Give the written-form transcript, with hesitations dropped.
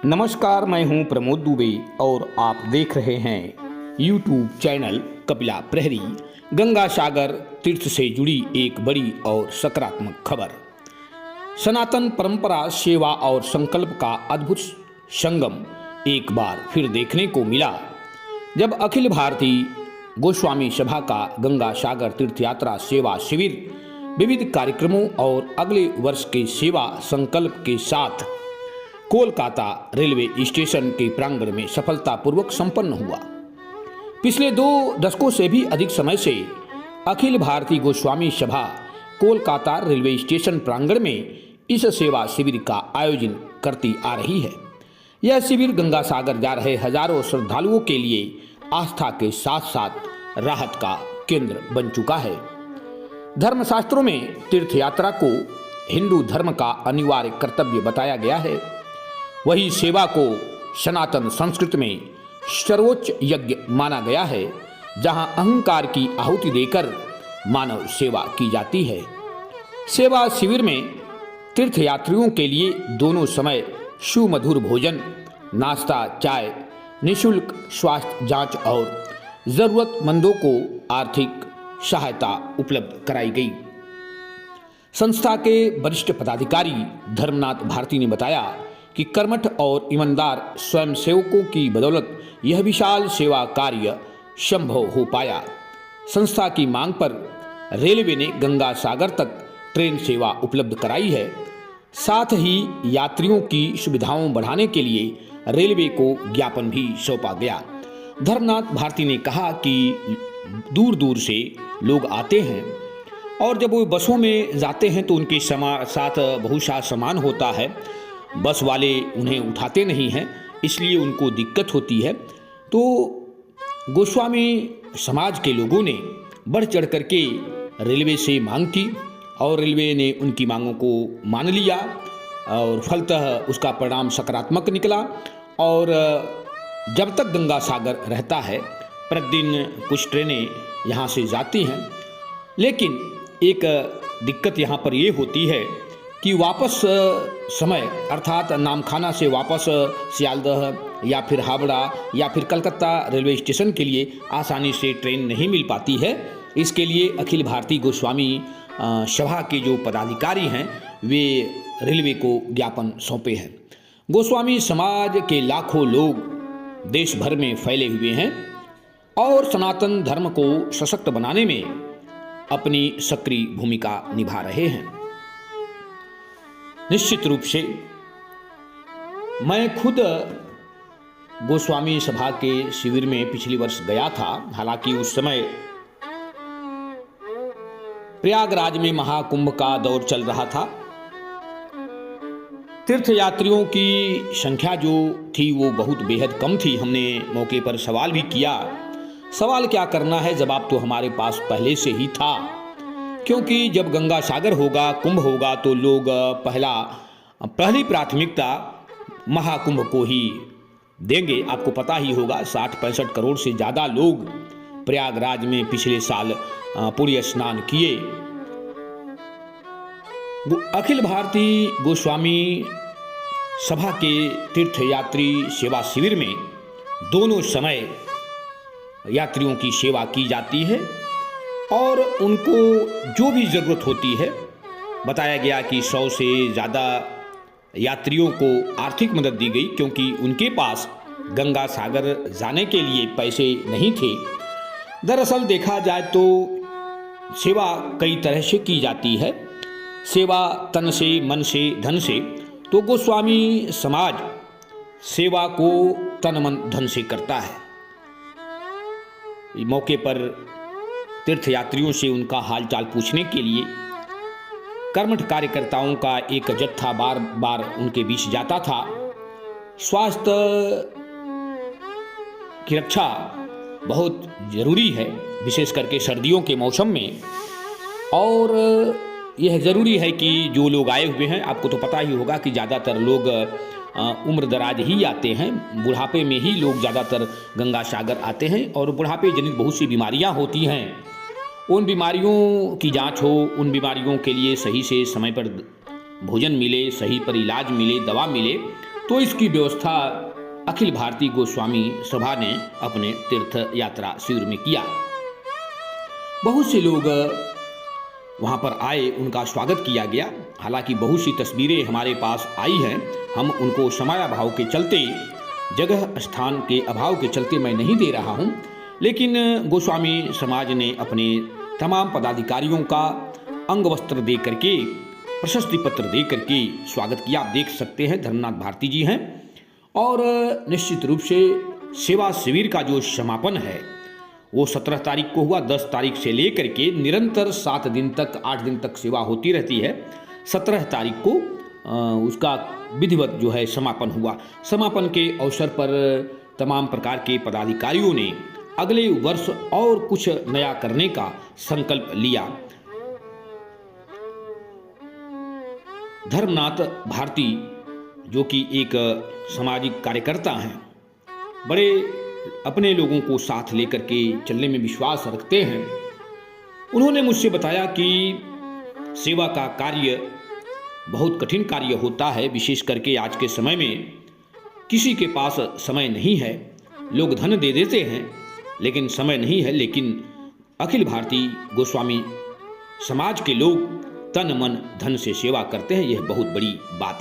नमस्कार, मैं हूं प्रमोद दुबे और आप देख रहे हैं यूट्यूब चैनल कपिला प्रहरी। गंगा सागर तीर्थ से जुड़ी एक बड़ी और सकारात्मक खबर। सनातन परंपरा, सेवा और संकल्प का अद्भुत संगम एक बार फिर देखने को मिला, जब अखिल भारतीय गोस्वामी सभा का गंगा सागर तीर्थ यात्रा सेवा शिविर विविध कार्यक्रमों और अगले वर्ष के सेवा संकल्प के साथ कोलकाता रेलवे स्टेशन के प्रांगण में सफलतापूर्वक संपन्न हुआ। पिछले 2 दशकों से भी अधिक समय से अखिल भारतीय गोस्वामी सभा कोलकाता रेलवे स्टेशन प्रांगण में इस सेवा शिविर का आयोजन करती आ रही है। यह शिविर गंगा सागर जा रहे हजारों श्रद्धालुओं के लिए आस्था के साथ साथ राहत का केंद्र बन चुका है। धर्मशास्त्रों में तीर्थ यात्रा को हिंदू धर्म का अनिवार्य कर्तव्य बताया गया है। वही सेवा को सनातन संस्कृति में सर्वोच्च यज्ञ माना गया है, जहां अहंकार की आहुति देकर मानव सेवा की जाती है। सेवा शिविर में तीर्थयात्रियों के लिए दोनों समय सुमधुर भोजन, नाश्ता, चाय, निःशुल्क स्वास्थ्य जांच और जरूरतमंदों को आर्थिक सहायता उपलब्ध कराई गई। संस्था के वरिष्ठ पदाधिकारी धर्मनाथ भारती ने बताया कि कर्मठ और ईमानदार स्वयंसेवकों की बदौलत यह विशाल सेवा कार्य संभव हो पाया। संस्था की मांग पर रेलवे ने गंगा सागर तक ट्रेन सेवा उपलब्ध कराई है। साथ ही यात्रियों की सुविधाओं बढ़ाने के लिए रेलवे को ज्ञापन भी सौंपा गया। धर्मनाथ भारती ने कहा कि दूर दूर से लोग आते हैं और जब वो बसों में जाते हैं तो उनके साथ बहुत सा सामान होता है। बस वाले उन्हें उठाते नहीं हैं, इसलिए उनको दिक्कत होती है। तो गोस्वामी समाज के लोगों ने बढ़ चढ़ करके रेलवे से मांग की और रेलवे ने उनकी मांगों को मान लिया और फलतः उसका परिणाम सकारात्मक निकला। और जब तक गंगा सागर रहता है, प्रतिदिन कुछ ट्रेनें यहाँ से जाती हैं, लेकिन एक दिक्कत यहाँ पर ये होती है कि वापस समय अर्थात नामखाना से वापस सियालदह या फिर हावड़ा या फिर कलकत्ता रेलवे स्टेशन के लिए आसानी से ट्रेन नहीं मिल पाती है। इसके लिए अखिल भारतीय गोस्वामी सभा के जो पदाधिकारी हैं वे रेलवे को ज्ञापन सौंपे हैं। गोस्वामी समाज के लाखों लोग देश भर में फैले हुए हैं और सनातन धर्म को सशक्त बनाने में अपनी सक्रिय भूमिका निभा रहे हैं। निश्चित रूप से मैं खुद गोस्वामी सभा के शिविर में पिछले वर्ष गया था। हालांकि उस समय प्रयागराज में महाकुंभ का दौर चल रहा था। तीर्थयात्रियों की संख्या जो थी वो बहुत बेहद कम थी। हमने मौके पर सवाल भी किया। सवाल क्या करना है, जवाब तो हमारे पास पहले से ही था, क्योंकि जब गंगा सागर होगा, कुंभ होगा, तो लोग पहली प्राथमिकता महाकुंभ को ही देंगे। आपको पता ही होगा 60-65 करोड़ से ज़्यादा लोग प्रयागराज में पिछले साल पुण्य स्नान किए। अखिल भारतीय गोस्वामी सभा के तीर्थयात्री सेवा शिविर में दोनों समय यात्रियों की सेवा की जाती है और उनको जो भी ज़रूरत होती है, बताया गया कि 100 से ज़्यादा यात्रियों को आर्थिक मदद दी गई, क्योंकि उनके पास गंगा सागर जाने के लिए पैसे नहीं थे। दरअसल देखा जाए तो सेवा कई तरह से की जाती है, सेवा तन से, मन से, धन से। तो गोस्वामी समाज सेवा को तन मन धन से करता है। मौके पर तीर्थयात्रियों से उनका हालचाल पूछने के लिए कर्मठ कार्यकर्ताओं का एक जत्था बार बार उनके बीच जाता था। स्वास्थ्य की रक्षा बहुत जरूरी है, विशेष करके सर्दियों के मौसम में। और यह ज़रूरी है कि जो लोग आए हुए हैं, आपको तो पता ही होगा कि ज़्यादातर लोग उम्र दराज ही आते हैं। बुढ़ापे में ही लोग ज़्यादातर गंगा सागर आते हैं और बुढ़ापे जनित बहुत सी बीमारियां होती हैं। उन बीमारियों की जांच हो, उन बीमारियों के लिए सही से समय पर भोजन मिले, सही पर इलाज मिले, दवा मिले, तो इसकी व्यवस्था अखिल भारतीय गोस्वामी सभा ने अपने तीर्थ यात्रा शिविर में किया। बहुत से लोग वहाँ पर आए, उनका स्वागत किया गया। हालांकि बहुत सी तस्वीरें हमारे पास आई हैं, हम उनको समयाभाव के चलते, जगह स्थान के अभाव के चलते मैं नहीं दे रहा हूँ, लेकिन गोस्वामी समाज ने अपने तमाम पदाधिकारियों का अंग वस्त्र दे करके, प्रशस्ति पत्र दे करके स्वागत किया। आप देख सकते हैं धर्मनाथ भारती जी हैं। और निश्चित रूप से सेवा शिविर का जो समापन है वो 17 तारीख को हुआ। 10 तारीख से लेकर के निरंतर 7 दिन तक, 8 दिन तक सेवा होती रहती है। 17 तारीख को उसका विधिवत जो है समापन हुआ। समापन के अवसर पर तमाम प्रकार के पदाधिकारियों ने अगले वर्ष और कुछ नया करने का संकल्प लिया। धर्मनाथ भारती जो कि एक सामाजिक कार्यकर्ता हैं, बड़े अपने लोगों को साथ लेकर के चलने में विश्वास रखते हैं, उन्होंने मुझसे बताया कि सेवा का कार्य बहुत कठिन कार्य होता है। विशेष करके आज के समय में किसी के पास समय नहीं है, लोग धन दे देते हैं लेकिन समय नहीं है। लेकिन अखिल भारतीय गोस्वामी समाज के लोग तन मन धन से सेवा करते हैं, यह बहुत बड़ी बात है।